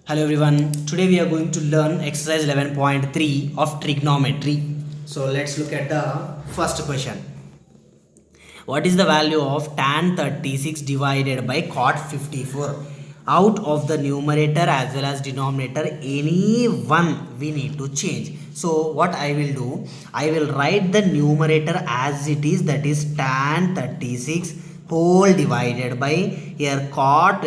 Hello everyone. Today we are going to learn exercise 11.3 of trigonometry. So let's look at the first question. What is the value of tan 36 divided by cot 54? Out of the numerator as well as denominator, any one we need to change. So what I will do, I will write the numerator as it is, that is tan 36 whole divided by here cot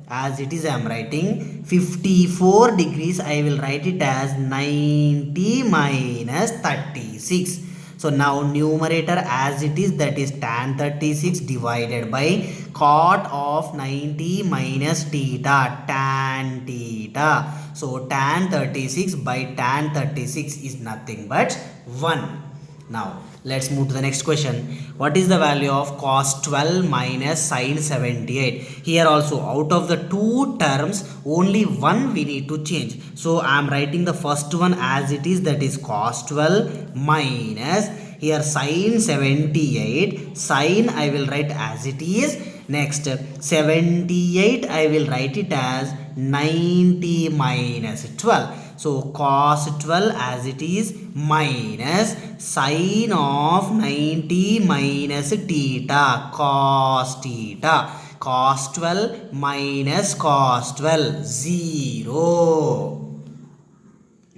as it is. I am writing 54 degrees. I will write it as 90 minus 36. So now numerator as it is, that is tan 36 divided by cot of 90 minus theta, tan theta. So tan 36 by tan 36 is nothing but 1. Now let's move to the next question. What is the value of cos 12 minus sin 78? Here also, out of the two terms, only one we need to change. So I am writing the first one as it is, that is cos 12 minus here sin 78. Sin I will write as it is. Next 78 I will write it as 90 minus 12. So cos 12 as it is minus sine of 90 minus theta, cos theta. Cos 12 minus cos 12, 0.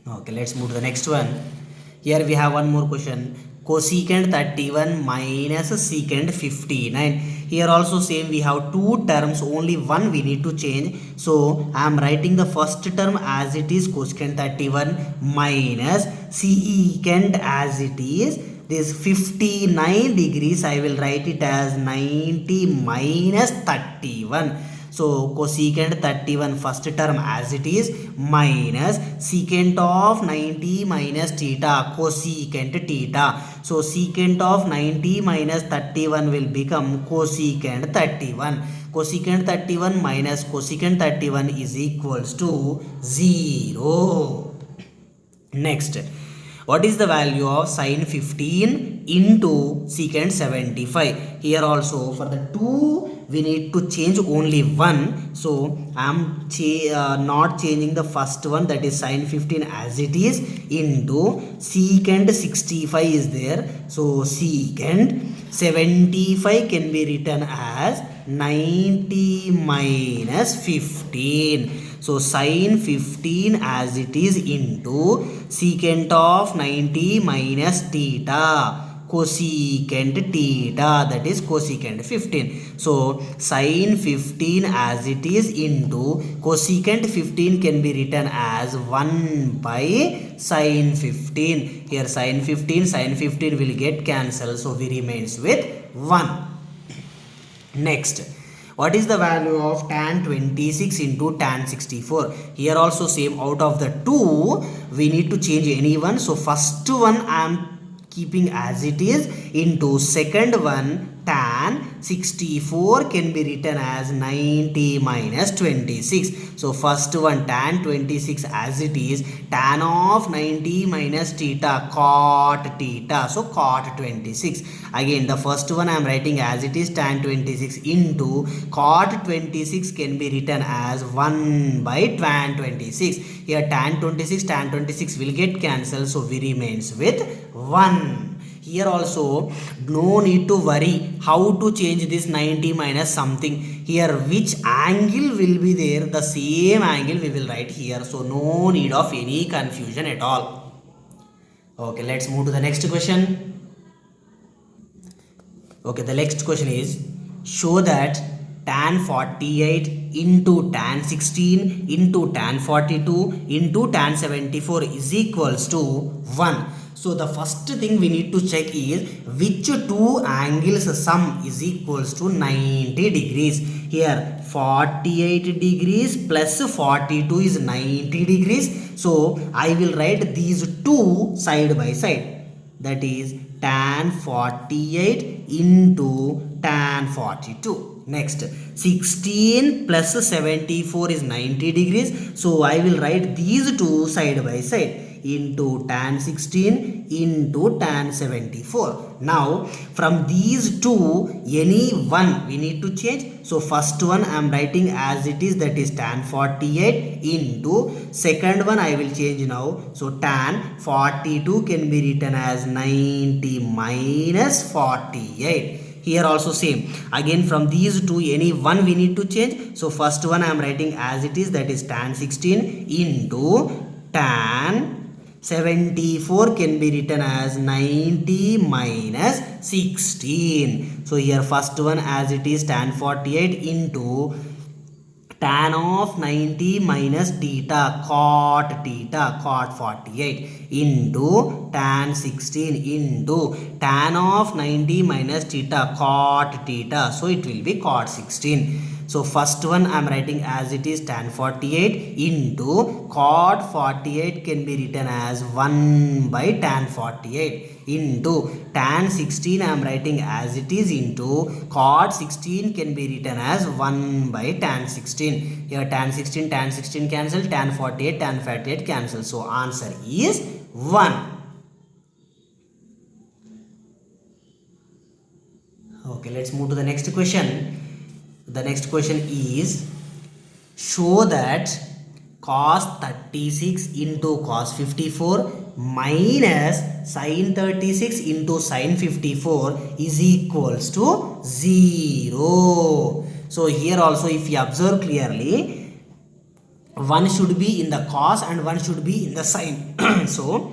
Okay, let's move to the next one. Here we have one more question. Cosecant 31 minus secant 59. Here also same, we have two terms, only one we need to change. So I am writing the first term as it is, cosecant 31 minus secant as it is. This 59 degrees I will write it as 90 minus 31. So cosecant 31 first term as it is minus secant of 90 minus theta, cosecant theta. So secant of 90 minus 31 will become cosecant 31. Cosecant 31 minus cosecant 31 is equals to 0. Next, what is the value of sin 15 into secant 75? Here also for the two we need to change only one. So I am not changing the first one, that is sin 15 as it is, into secant 65 is there. So secant 75 can be written as 90 minus 15. So sin 15 as it is into secant of 90 minus theta, cosecant theta, that is cosecant 15. So sin 15 as it is into cosecant 15 can be written as 1 by sin 15. Here sin 15 will get cancelled, so we remains with 1. Next, what is the value of tan 26 into tan 64? Here also same, out of the two we need to change any one. So first one I am keeping as it is into second one tan 64 can be written as 90 minus 26. So first one tan 26 as it is, tan of 90 minus theta, cot theta. So cot 26. Again the first one I am writing as it is, tan 26 into cot 26 can be written as 1 by tan 26. Here tan 26 will get cancelled, so we remains with 1. Here also no need to worry how to change this 90 minus something. Here which angle will be there, the same angle we will write here. So no need of any confusion at all. Okay, let's move to the next question. Okay, the next question is, show that tan 48 into tan 16 into tan 42 into tan 74 is equals to 1. So the first thing we need to check is which two angles sum is equals to 90 degrees. Here 48 degrees plus 42 is 90 degrees. So I will write these two side by side. That is tan 48 into tan 42. Next, 16 plus 74 is 90 degrees. So I will write these two side by side. into tan 16 into tan 74. Now from these two, any one we need to change. So first one I am writing as it is, that is tan 48 into second one I will change now. So tan 42 can be written as 90 minus 48. Here also same, again from these two any one we need to change. So first one I am writing as it is, that is tan 16 into tan 74 can be written as 90 minus 16. So here first one as it is tan 48 into tan of 90 minus theta cot 48 into tan 16 into tan of 90 minus theta cot theta, so it will be cot 16. So first one I am writing as it is, tan 48 into cot 48 can be written as 1 by tan 48 into tan 16 I am writing as it is into cot 16 can be written as 1 by tan 16. Here tan 16 cancel, tan 48 cancel. So answer is 1. Okay, let's move to the next question. The next question is, show that cos 36 into cos 54 minus sin 36 into sin 54 is equals to 0. So here also if you observe clearly, one should be in the cos and one should be in the sin. So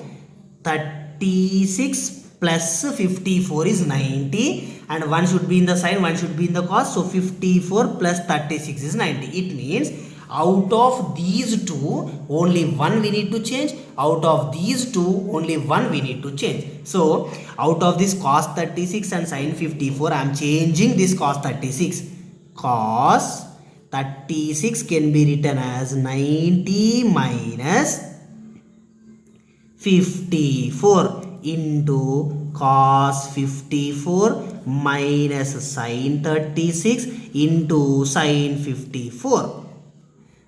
36 plus 54 is 90 and one should be in the sin, one should be in the cos. So 54 plus 36 is 90. It means out of these two only one we need to change, out of these two only one we need to change. So out of this cos 36 and sin 54 I am changing this cos 36. Cos 36 can be written as 90 minus 54 into cos 54 minus sin 36 into sin 54.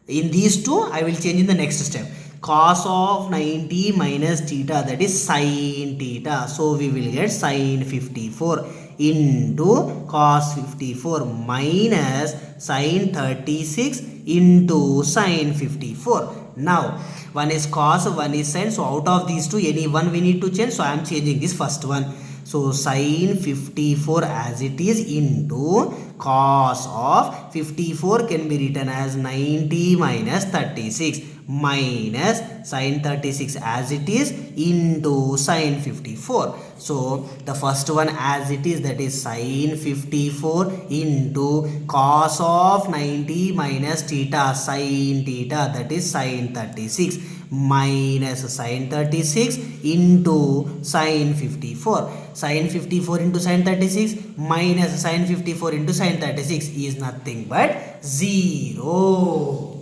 In these two I will change in the next step. Cos of 90 minus theta, that is sin theta. So we will get sin 54 into cos 54 minus sin 36 into sin 54. Now one is cos, one is sin. So out of these two any one we need to change. So I am changing this first one. So sin 54 as it is into cos of 54 can be written as 90 minus 36 minus sin 36 as it is into sin 54. So the first one as it is, that is sin 54 into cos of 90 minus theta sin theta, that is sin 36 minus sin 36 into sin 54. Sin 54 into sin 36 minus sin 54 into sin 36 is nothing but 0.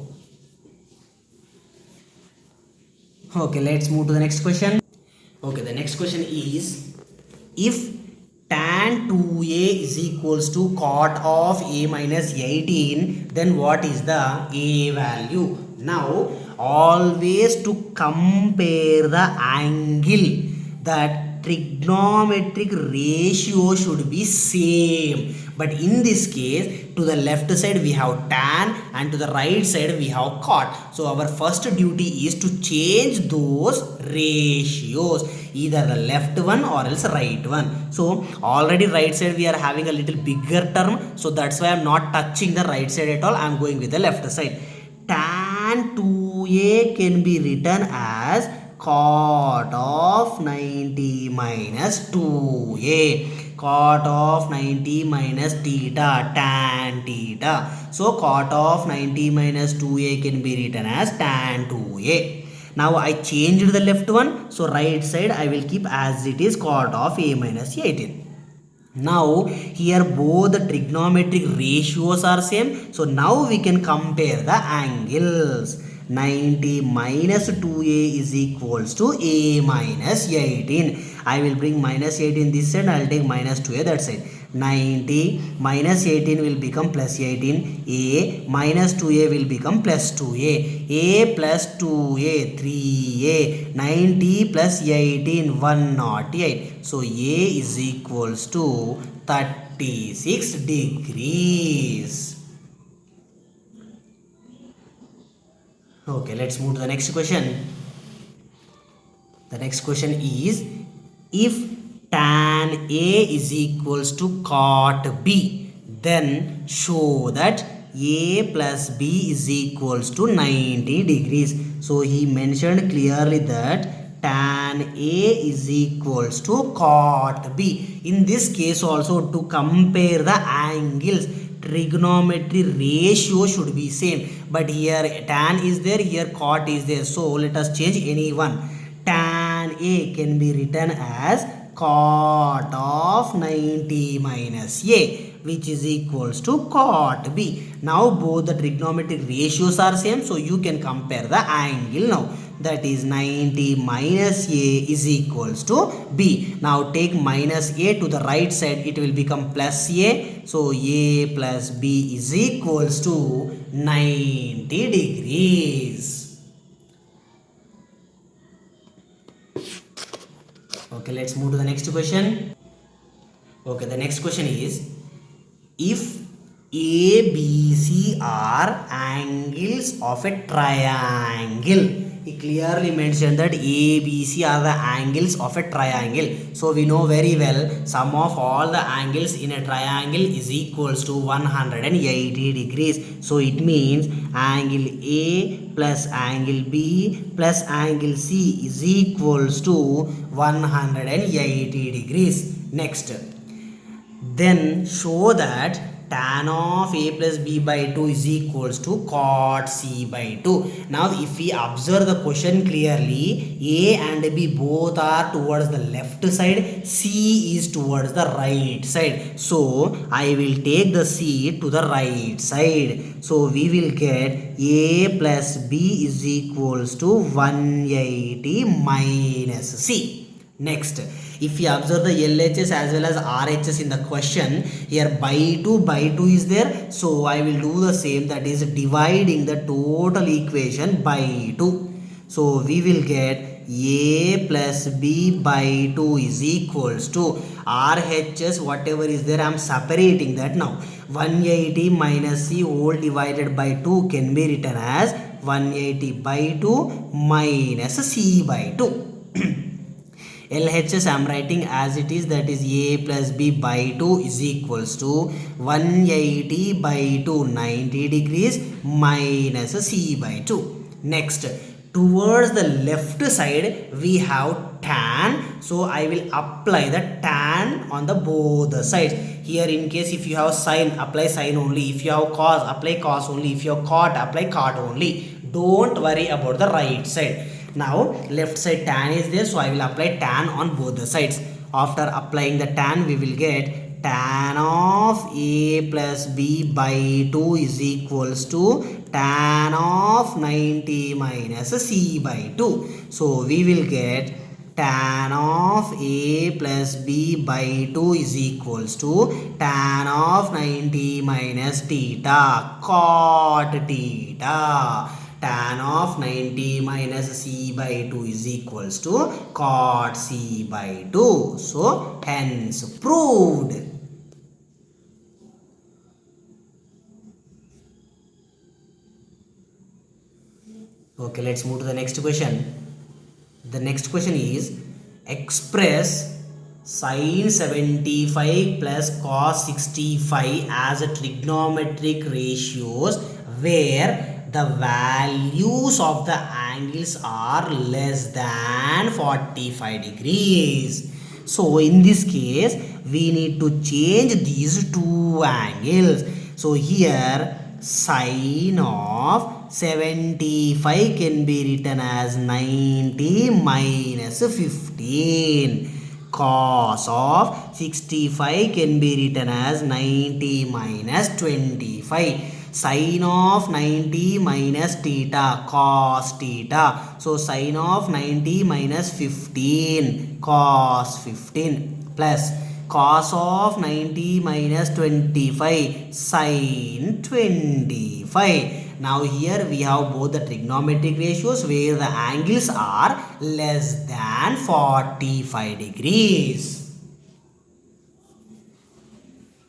Okay, let's move to the next question. Okay, the next question is, if tan 2a is equals to cot of a minus 18, then what is the a value? Now always to compare the angle, that trigonometric ratio should be same. But in this case, to the left side we have tan and to the right side we have cot. So our first duty is to change those ratios, either the left one or else right one. So already right side we are having a little bigger term, so that's why I am not touching the right side at all. I am going with the left side. Tan 2a can be written as cot of 90 minus 2a, cot of 90 minus theta tan theta. So cot of 90 minus 2a can be written as tan 2a. Now I changed the left one, so right side I will keep as it is, cot of a minus 18. Now here both the trigonometric ratios are same, so now we can compare the angles. 90 minus 2a is equals to a minus 18. I will bring minus 18 this side, I will take minus 2a that side. 90 minus 18 will become plus 18. A minus 2a will become plus 2a. A plus 2a 3a. 90 plus 18 108. So A is equals to 36 degrees. Okay, let's move to the next question. The next question is, if tan A is equals to cot B, then show that A plus B is equals to 90 degrees. So he mentioned clearly that tan A is equals to cot B. In this case also, to compare the angles, trigonometry ratio should be same, but here tan is there, here cot is there, so let us change any one. Tan A can be written as cot of 90 minus A, which is equals to cot B. Now both the trigonometric ratios are same, so you can compare the angle now. That is 90 minus A is equals to B. Now take minus A to the right side, it will become plus A. So A plus B is equals to 90 degrees. Okay, let's move to the next question. Okay, the next question is, if A, B, C are angles of a triangle. He clearly mentioned that A, B, C are the angles of a triangle. So we know very well, sum of all the angles in a triangle is equals to 180 degrees. So it means angle A plus angle B plus angle C is equals to 180 degrees. Next, then show that tan of A plus B by 2 is equals to cot C by 2. Now if we observe the question clearly, A and B both are towards the left side, C is towards the right side. So I will take the C to the right side. So we will get A plus B is equals to 180 minus C. Next, if you observe the LHS as well as RHS in the question, here by 2 is there. So I will do the same, that is dividing the total equation by 2. So we will get A plus B by 2 is equals to RHS, whatever is there, I am separating that now. 180 minus C whole divided by 2 can be written as 180 by 2 minus C by 2. LHS I am writing as it is, that is A plus B by 2 is equals to 180 by 2 90 degrees minus C by 2. Next, towards the left side we have tan, so I will apply the tan on the both sides. Here in case if you have sine, apply sine only. If you have cos, apply cos only. If you have cot, apply cot only. Don't worry about the right side. Now left side tan is there, so I will apply tan on both the sides. After applying the tan, we will get tan of A plus B by 2 is equals to tan of 90 minus C by 2. So we will get tan of A plus B by 2 is equals to tan of 90 minus theta cot theta. Tan of 90 minus C by 2 is equals to cot C by 2. So hence proved. Okay, let's move to the next question. The next question is, express sin 75 plus cos 65 as a trigonometric ratios where the values of the angles are less than 45 degrees. So in this case we need to change these two angles. So here sin of 75 can be written as 90 minus 15. Cos of 65 can be written as 90 minus 25. Sin of 90 minus theta cos theta. So sin of 90 minus 15 cos 15 plus cos of 90 minus 25 sin 25. Now here we have both the trigonometric ratios where the angles are less than 45 degrees.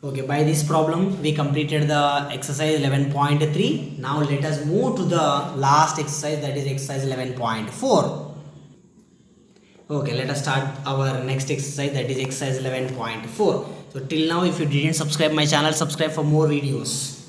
Okay, by this problem we completed the exercise 11.3. Now let us move to the last exercise, that is exercise 11.4. Okay, let us start our next exercise, that is exercise 11.4. So till now if you didn't subscribe my channel, subscribe for more videos.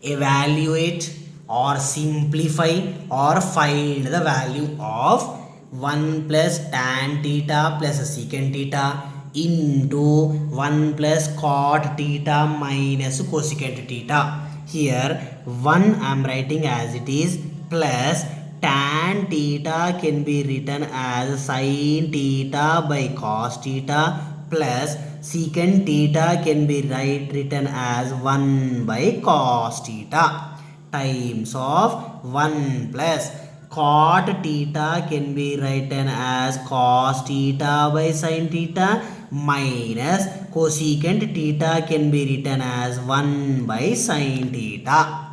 Evaluate or simplify or find the value of 1 plus tan theta plus secant theta into 1 plus cot theta minus cosecant theta. Here 1 I am writing as it is, plus tan theta can be written as sin theta by cos theta, plus secant theta can be written as 1 by cos theta, times of 1 plus cot theta can be written as cos theta by sin theta, minus cosecant theta can be written as 1 by sin theta.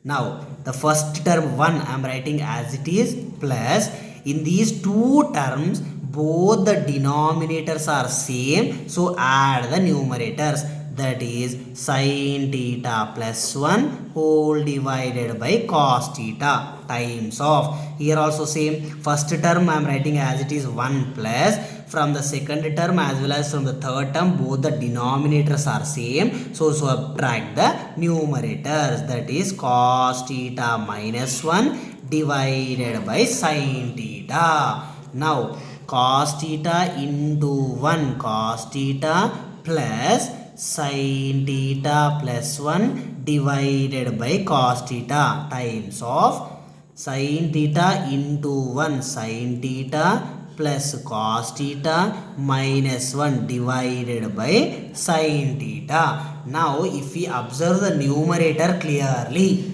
Now the first term 1 I am writing as it is, plus in these two terms both the denominators are same, so add the numerators, that is sin theta plus 1 whole divided by cos theta, times of, here also same, first term I am writing as it is 1 plus, from the second term as well as from the third term both the denominators are same, so subtract the numerators, that is cos theta minus 1 divided by sin theta. Now cos theta into 1 cos theta plus sin theta plus 1 divided by cos theta, times of sin theta into 1 sin theta plus cos theta minus 1 divided by sin theta. Now if we observe the numerator clearly,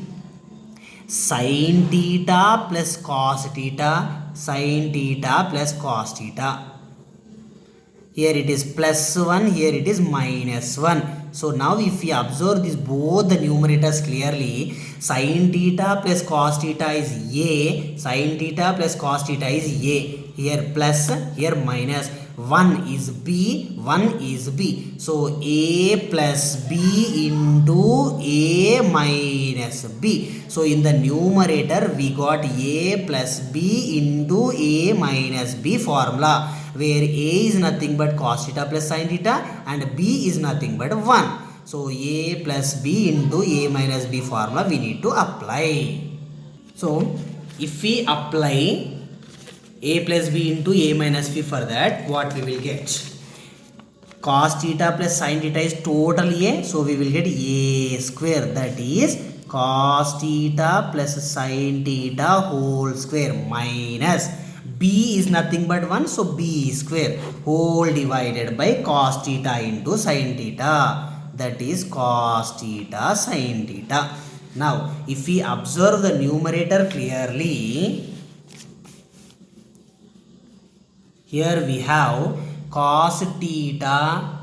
sin theta plus cos theta, sin theta plus cos theta, here it is plus 1, here it is minus 1. So now if we observe this both the numerators clearly, sin theta plus cos theta is A, sin theta plus cos theta is A, here plus, here minus, 1 is B, 1 is B. So A plus B into A minus B. So in the numerator we got A plus B into A minus B formula, where A is nothing but cos theta plus sin theta and B is nothing but 1. So A plus B into A minus B formula we need to apply. So if we apply A plus B into A minus B, for that what we will get? Cos theta plus sin theta is totally A, so we will get A square, that is cos theta plus sin theta whole square, minus B is nothing but 1, so B square whole divided by cos theta into sin theta, that is cos theta sin theta. Now if we observe the numerator clearly, here we have cos theta.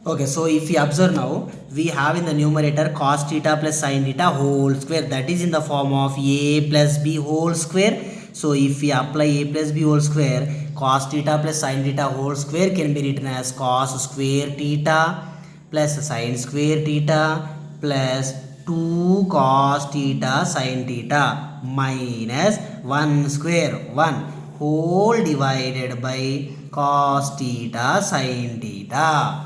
Okay, so if we observe now, we have in the numerator cos theta plus sin theta whole square, that is in the form of A plus B whole square. So if we apply A plus B whole square, cos theta plus sin theta whole square can be written as cos square theta plus sin square theta plus 2 cos theta sin theta minus 1 square 1 whole divided by cos theta sin theta.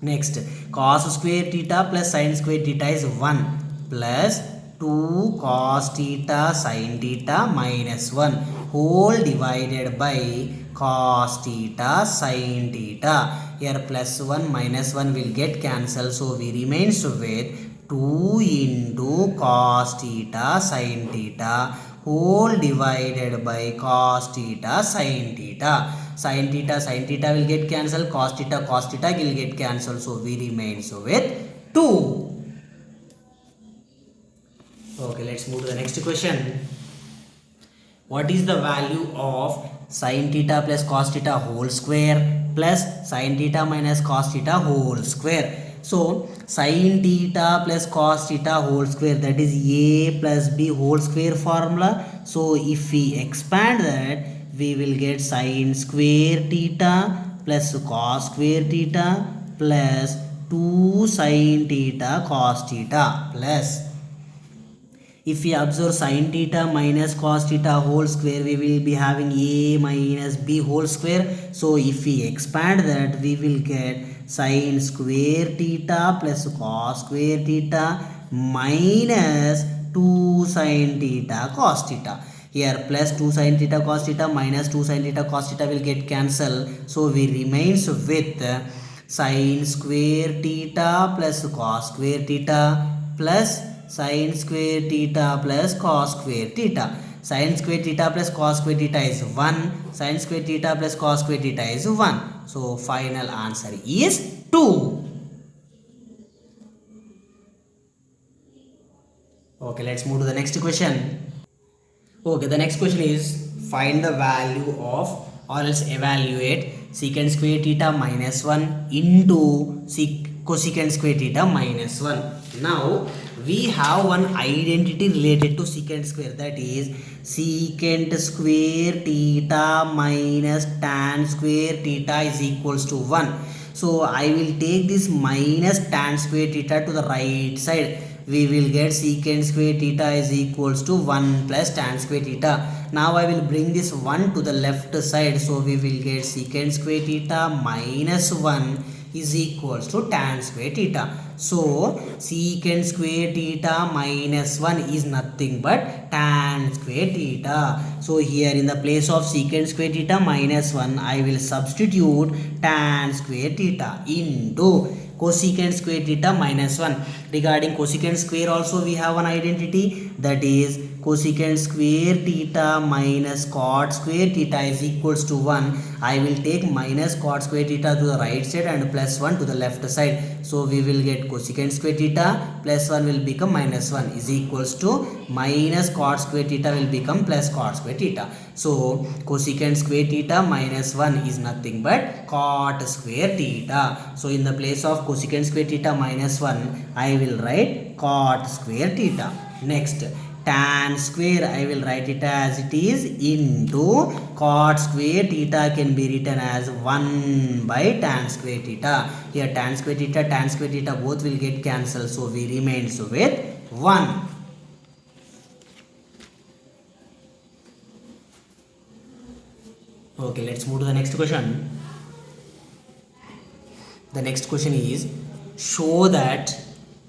Next, cos square theta plus sin square theta is 1 plus 2 cos theta sin theta minus 1 whole divided by cos theta sin theta. Here plus 1 minus 1 will get cancelled, so we remains with 2 into cos theta sin theta whole divided by cos theta sin theta. Sin theta will get cancelled, cos theta will get cancelled, so we remains with 2. Okay, let's move to the next question. What is the value of sin theta plus cos theta whole square plus sin theta minus cos theta whole square. So sin theta plus cos theta whole square, that is a plus b whole square formula. So if we expand that, we will get sin square theta plus cos square theta plus 2 sin theta cos theta plus, if we observe sin theta minus cos theta whole square, we will be having a minus b whole square. So if we expand that, we will get sin square theta plus cos square theta minus 2 sin theta cos theta. Here plus 2 sin theta cos theta minus 2 sin theta cos theta will get cancelled. So we remains with sin square theta plus cos square theta plus sin square theta plus cos square theta. Sin square theta plus cos square theta is 1. Sin square theta plus cos square theta is 1. So final answer is 2. Okay, let's move to the next question. Okay, the next question is find the value of, or else evaluate secant square theta minus 1 into cosecant square theta minus 1. Now we have one identity related to secant square, that is secant square theta minus tan square theta is equals to 1. So I will take this minus tan square theta to the right side. We will get secant square theta is equals to 1 plus tan square theta. Now I will bring this 1 to the left side. So we will get secant square theta minus 1 is equals to tan square theta. So secant square theta minus 1 is nothing but tan square theta. So here in the place of secant square theta minus 1, I will substitute tan square theta into cosecant square theta minus 1. Regarding cosecant square also we have one identity, that is cosecant square theta minus cot square theta is equals to 1. I will take minus cot square theta to the right side and plus 1 to the left side. So we will get cosecant square theta plus 1 will become minus 1 is equals to minus cot square theta will become plus cot square theta. So cosecant square theta minus 1 is nothing but cot square theta. So in the place of cosecant square theta minus 1, I will write cot square theta. Next, tan square, I will write it as it is into cot square theta can be written as 1 by tan square theta. Here tan square theta both will get cancelled. So we remains with 1. Okay, let's move to the next question. The next question is show that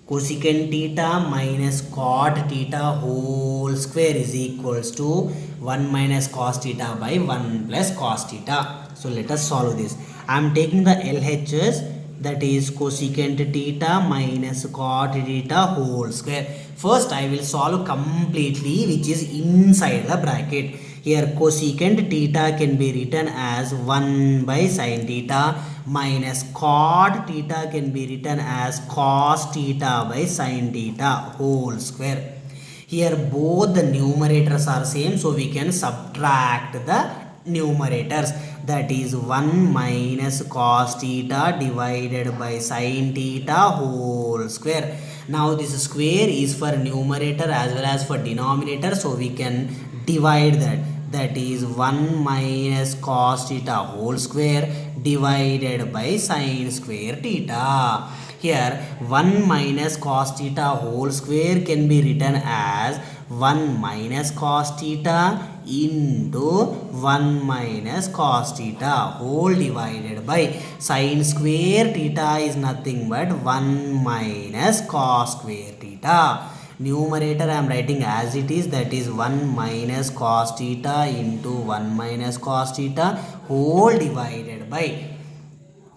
cosecant theta minus cot theta whole square is equals to 1 minus cos theta by 1 plus cos theta. So let us solve this. I am taking the LHS, that is cosecant theta minus cot theta whole square. First I will solve completely which is inside the bracket. Here cosecant theta can be written as 1 by sin theta minus cot theta can be written as cos theta by sin theta whole square. Here both the numerators are same, so we can subtract the numerators, that is 1 minus cos theta divided by sin theta whole square. Now this square is for numerator as well as for denominator, so we can divide that. That is 1 minus cos theta whole square divided by sin square theta. Here 1 minus cos theta whole square can be written as 1 minus cos theta into 1 minus cos theta whole divided by sin square theta is nothing but 1 minus cos square theta. Numerator I am writing as it is, that is 1 minus cos theta into 1 minus cos theta whole divided by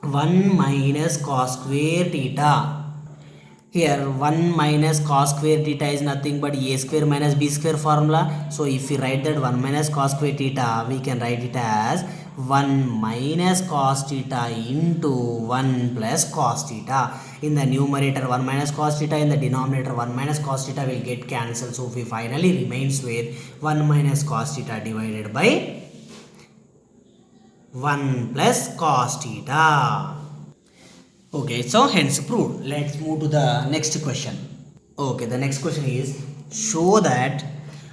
1 minus cos square theta. Here 1 minus cos square theta is nothing but a square minus b square formula. So if we write that 1 minus cos square theta, we can write it as 1 minus cos theta into 1 plus cos theta. In the numerator 1 minus cos theta, in the denominator 1 minus cos theta will get cancelled. So we finally remains with 1 minus cos theta divided by 1 plus cos theta. Okay, so hence proved. Let's move to the next question. Okay, the next question is show that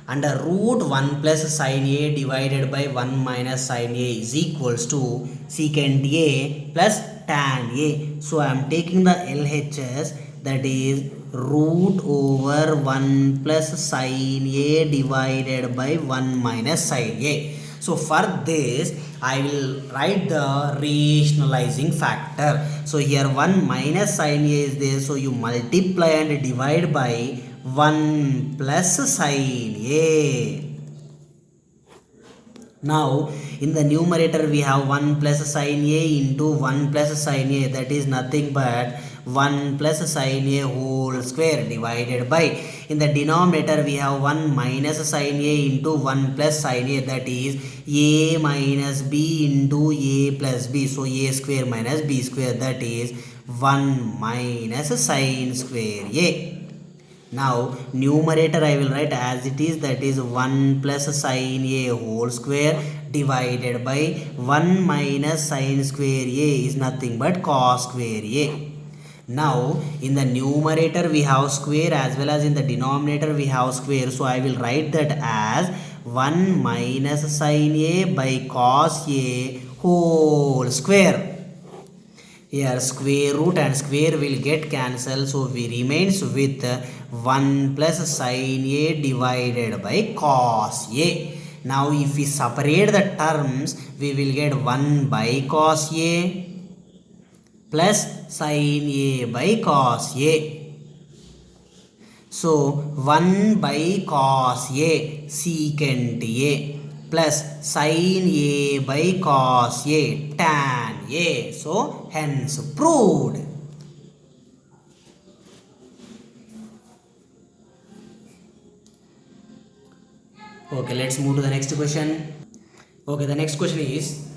under root 1 plus sin A divided by 1 minus sin A is equals to secant A plus tan A. So I am taking the LHS, that is root over 1 plus sin A divided by 1 minus sin A. So for this I will write the rationalizing factor. So here 1 minus sin A is there, so you multiply and divide by 1 plus sin A. Now in the numerator we have 1 plus sin A into 1 plus sin A, that is nothing but 1 plus sin A whole square divided by, in the denominator we have 1 minus sin A into 1 plus sin A, that is A minus B into A plus B. So A square minus B square, that is 1 minus sin square A. Now numerator I will write as it is, that is 1 plus sin A whole square divided by 1 minus sin square A is nothing but cos square A. Now in the numerator we have square as well as in the denominator we have square, so I will write that as 1 minus sin A by cos A whole square. Here square root and square will get cancelled, so we remains with 1 plus sin A divided by cos A. Now if we separate the terms, we will get 1 by cos A plus sin A by cos A. So 1 by cos A secant A plus sin A by cos A tan A. So hence proved. Okay, let's move to the next question. Okay, the next question is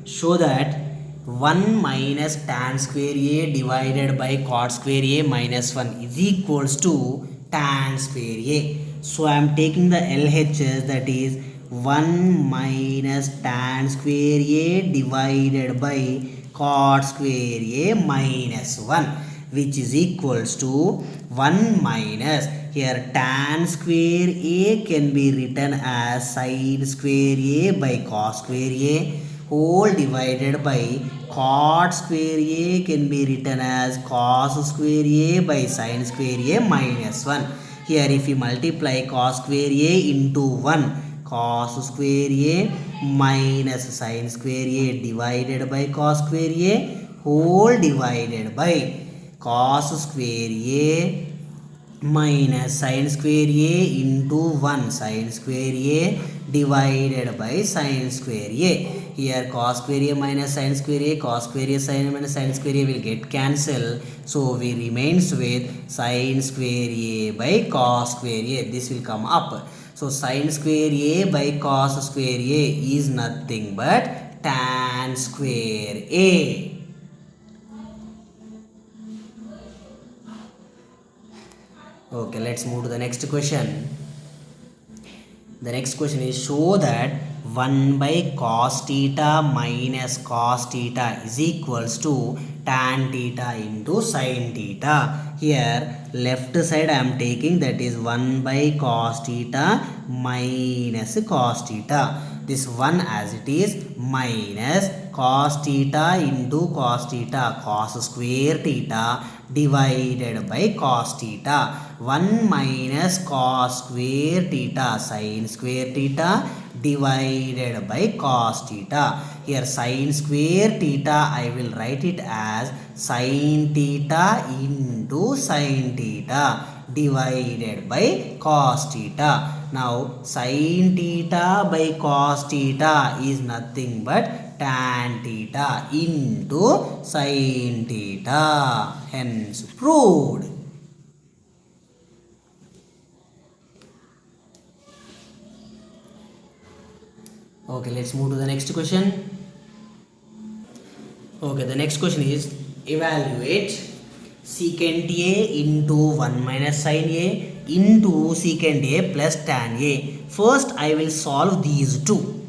show that 1 minus tan square A divided by cot square A minus 1 is equals to tan square A. So I am taking the LHS, that is 1 minus tan square A divided by cot square A minus 1, which is equals to 1 minus, here tan square A can be written as sin square A by cos square A whole divided by cot square A can be written as cos square A by sin square A minus 1. Here if we multiply cos square A into 1, cos square A minus sin square A divided by cos square A whole divided by cos square A minus sin square A into 1 sin square A divided by sin square A. Here cos square A minus sin square A, cos square A sin minus sin square A will get cancelled. So we remains with sin square A by cos square A. This will come up. So sin square A by cos square A is nothing but tan square A. Okay, let's move to the next question. The next question is show that 1 by cos theta minus cos theta is equals to tan theta into sin theta. Here left side I am taking, that is 1 by cos theta minus cos theta. This 1 as it is minus cos theta into cos theta, cos square theta divided by cos theta. 1 minus cos square theta sin square theta divided by cos theta. Here sin square theta I will write it as sin theta into sin theta divided by cos theta. Now sin theta by cos theta is nothing but tan theta into sin theta. Hence proved. Okay, let's move to the next question. Okay, the next question is evaluate secant A into 1 minus sin A into secant A plus tan A. First I will solve these two.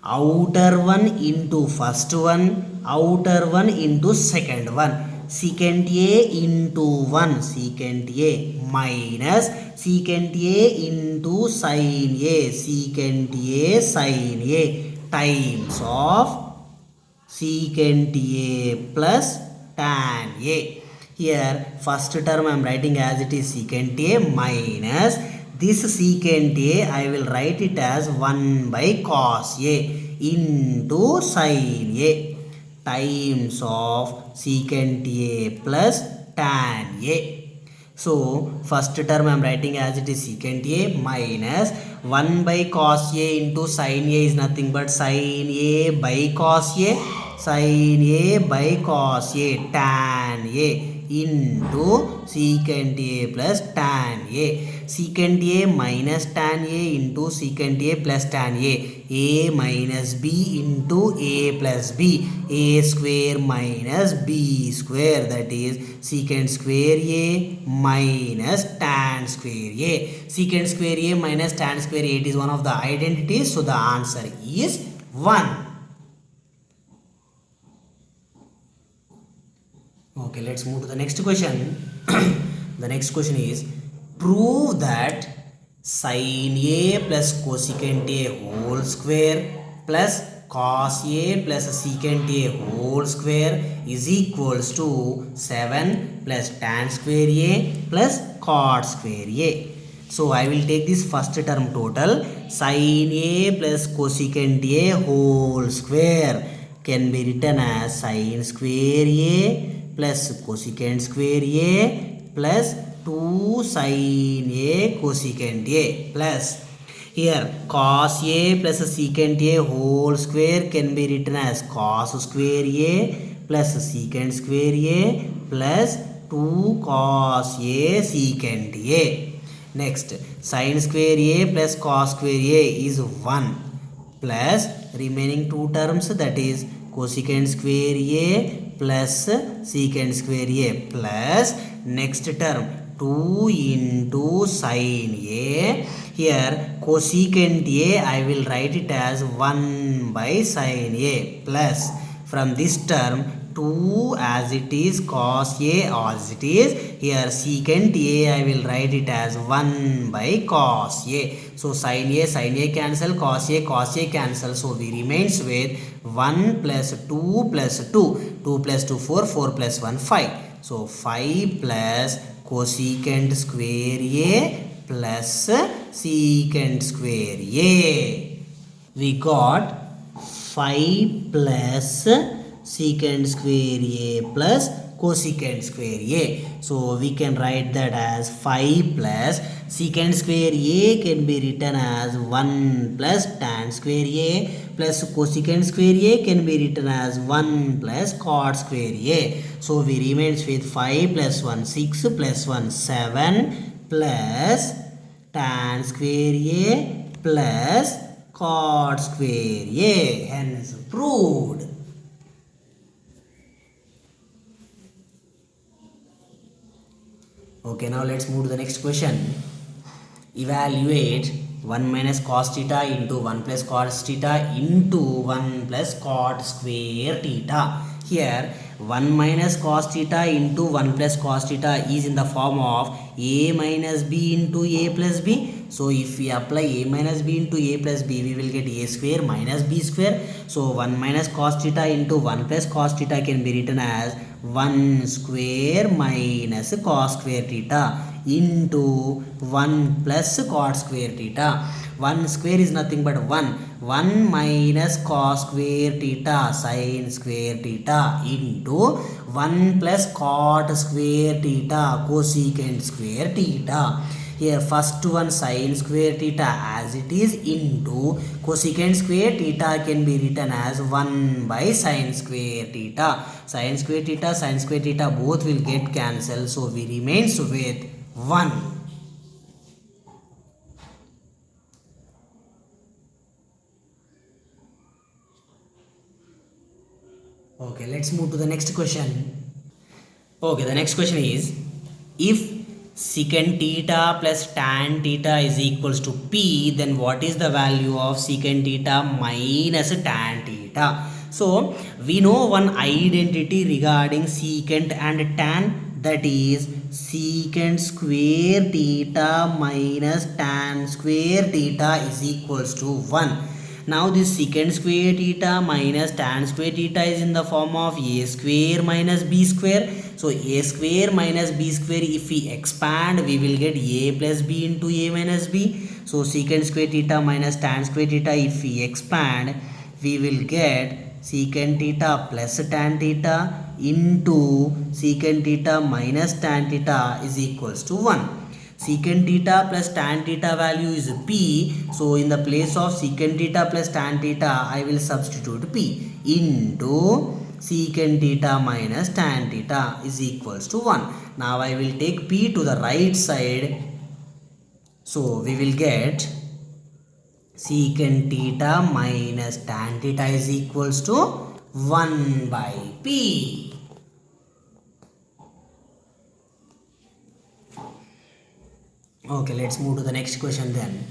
outer one into first one, outer one into second one. Secant A into 1 secant A minus secant A into sin A, secant A sin A times of secant A plus tan A. Here first term I am writing as it is secant A minus this secant A I will write it as 1 by cos A into sin A times of secant A plus tan A. So first term I am writing as it is secant A minus 1 by cos A into sin A is nothing but sin A by cos A, sin A by cos A tan A into secant A plus tan A. Secant A minus tan A into secant A plus tan A minus B into A plus B, A square minus B square, that is secant square A minus tan square A. Secant square A minus tan square A, it is one of the identities, so the answer is 1. Okay, let's move to the next question. The next question is, prove that sin A plus cosecant A whole square plus cos A plus secant A whole square is equals to 7 plus tan square A plus cot square A. So I will take this first term total, sin A plus cosecant A whole square can be written as sin square A plus cosecant square A plus 2 sin A cosecant A plus here cos A plus secant A whole square can be written as cos square A plus secant square A plus 2 cos A secant A. Next sin square A plus cos square A is 1 plus remaining two terms, that is cosecant square A plus secant square A plus next term 2 into sin A. Here cosecant A I will write it as 1 by sin A plus from this term 2 as it is, cos A as it is, here secant A I will write it as 1 by cos A. So sin A cancel, cos A cancel, so we remains with 1 plus 2 plus 2, 2 plus 2 4, 4 plus 1 5. So 5 plus cosecant square A plus secant square A. We got 5 plus secant square A plus cosecant square A. So we can write that as 5 plus secant square A can be written as 1 plus tan square A plus cosecant square A can be written as 1 plus cot square A. So we remains with 5 plus 1 6 plus 1 7 plus tan square A plus cot square A, hence proved. Okay, now let's move to the next question. Evaluate 1 minus cos theta into 1 plus cos theta into 1 plus cot square theta. Here 1 minus cos theta into 1 plus cos theta is in the form of a minus b into a plus b. So if we apply a minus b into a plus b, we will get a square minus b square. So 1 minus cos theta into 1 plus cos theta can be written as 1 square minus cos square theta into 1 plus cot square theta. 1 square is nothing but 1. 1 minus cos square theta sin square theta into 1 plus cot square theta cosecant square theta. Here first one sin square theta as it is into cosecant square theta can be written as 1 by sin square theta. Sin square theta both will get cancelled, so we remains with 1. Okay, let's move to the next question. Okay, the next question is, if secant theta plus tan theta is equals to P, then what is the value of secant theta minus tan theta? So we know one identity regarding secant and tan, that is secant square theta minus tan square theta is equals to 1. Now this secant square theta minus tan square theta is in the form of a square minus b square. So a square minus b square, if we expand, we will get a plus b into a minus b. So secant square theta minus tan square theta, if we expand, we will get secant theta plus tan theta into secant theta minus tan theta is equals to 1. Secant theta plus tan theta value is P. So in the place of secant theta plus tan theta, I will substitute P into secant theta minus tan theta is equals to 1. Now I will take P to the right side. So we will get secant theta minus tan theta is equals to 1 by P. Okay, let's move to the next question then.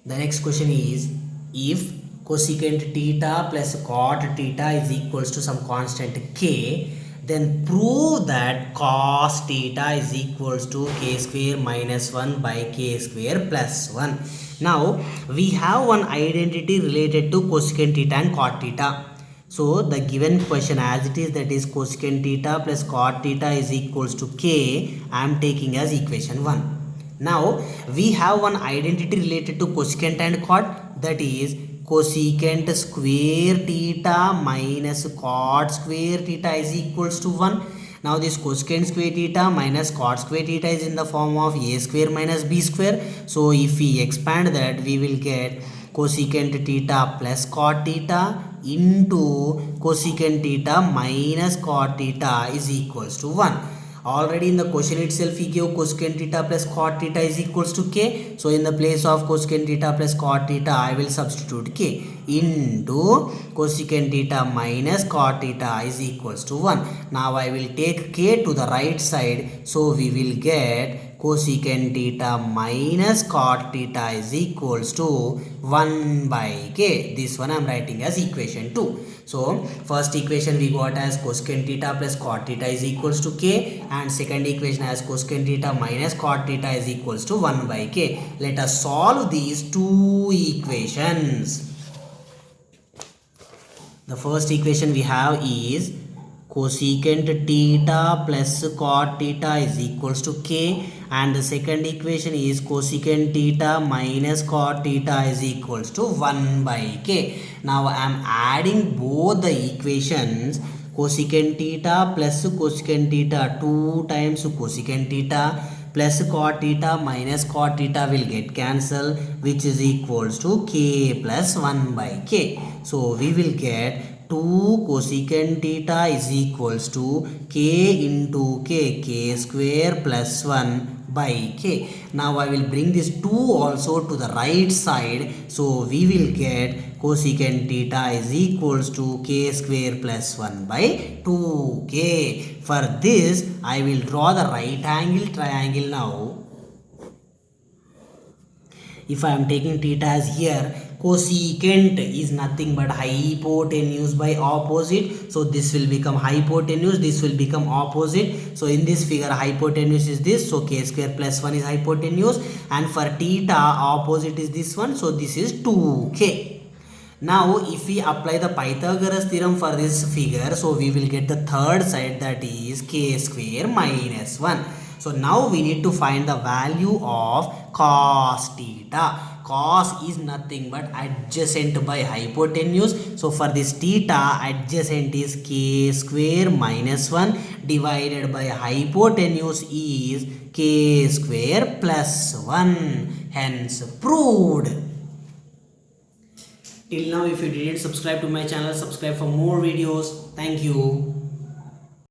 The next question is, if cosecant theta plus cot theta is equals to some constant k, then prove that cos theta is equals to k square minus 1 by k square plus 1. Now we have one identity related to cosecant theta and cot theta. So the given question as it is, that is cosecant theta plus cot theta is equals to k, I am taking as equation 1. Now we have one identity related to cosecant and cot, that is cosecant square theta minus cot square theta is equals to 1. Now this cosecant square theta minus cot square theta is in the form of a square minus b square. So if we expand that, we will get cosecant theta plus cot theta into cosecant theta minus cot theta is equals to 1. Already in the question itself he gave cosecant theta plus cot theta is equals to k. So in the place of cosecant theta plus cot theta, I will substitute k into cosecant theta minus cot theta is equals to 1. Now I will take k to the right side. So we will get cosecant theta minus cot theta is equals to 1 by k. This one I am writing as equation 2. So first equation we got as cosecant theta plus cot theta is equals to k, and second equation as cosecant theta minus cot theta is equals to 1 by k. Let us solve these two equations. The first equation we have is cosecant theta plus cot theta is equals to k, and the second equation is cosecant theta minus cot theta is equals to 1 by k. Now I am adding both the equations. Cosecant theta plus cosecant theta 2 times cosecant theta plus cot theta minus cot theta will get cancelled, which is equals to k plus 1 by k. So we will get 2 cosecant theta is equals to k into k, k square plus 1 by k. Now I will bring this 2 also to the right side. So we will get cosecant theta is equals to k square plus 1 by 2k. For this I will draw the right angle triangle now. If I am taking theta as here, cosecant is nothing but hypotenuse by opposite. So this will become hypotenuse, this will become opposite. So in this figure hypotenuse is this, so k square plus 1 is hypotenuse, and for theta opposite is this one, so this is 2k. Now if we apply the Pythagoras theorem for this figure, so we will get the third side, that is k square minus 1. So now we need to find the value of cos theta. Cos is nothing but adjacent by hypotenuse. So for this theta, adjacent is k square minus 1 divided by hypotenuse is k square plus 1. Hence proved. Till now, if you didn't subscribe to my channel, subscribe for more videos. Thank you.